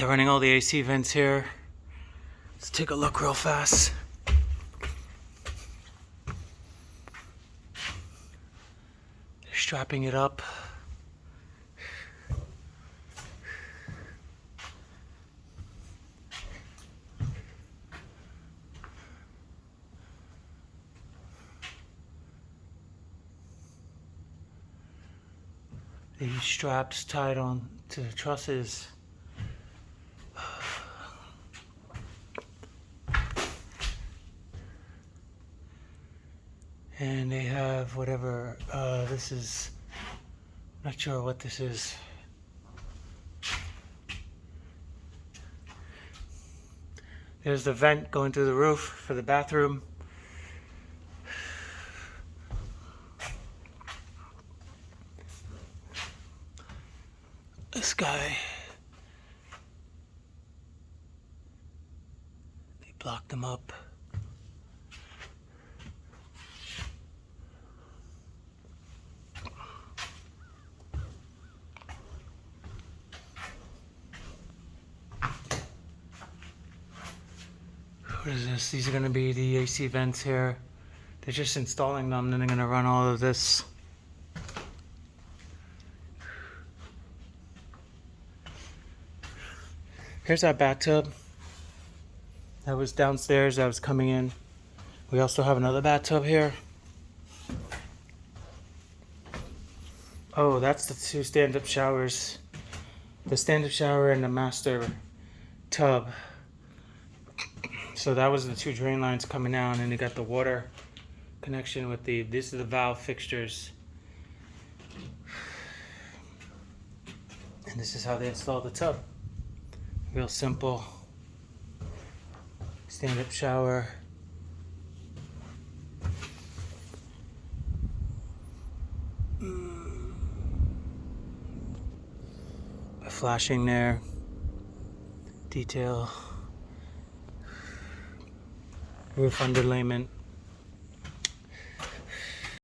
They're running all the AC vents here. Let's take a look real fast. They're strapping it up. These straps tied on to the trusses. And they have whatever, this is, not sure what this is. There's the vent going through the roof for the bathroom. This guy, they blocked them up. What is this? These are going to be the AC vents here. They're just installing them, then they're going to run all of this. Here's our bathtub. That was downstairs, that was coming in. We also have another bathtub here. Oh, that's the two stand-up showers. The stand-up shower and the master tub. So that was the two drain lines coming down, and they got the water connection with these are the valve fixtures. And this is how they installed the tub. Real simple. Stand-up shower. A flashing there. Detail. Roof underlayment.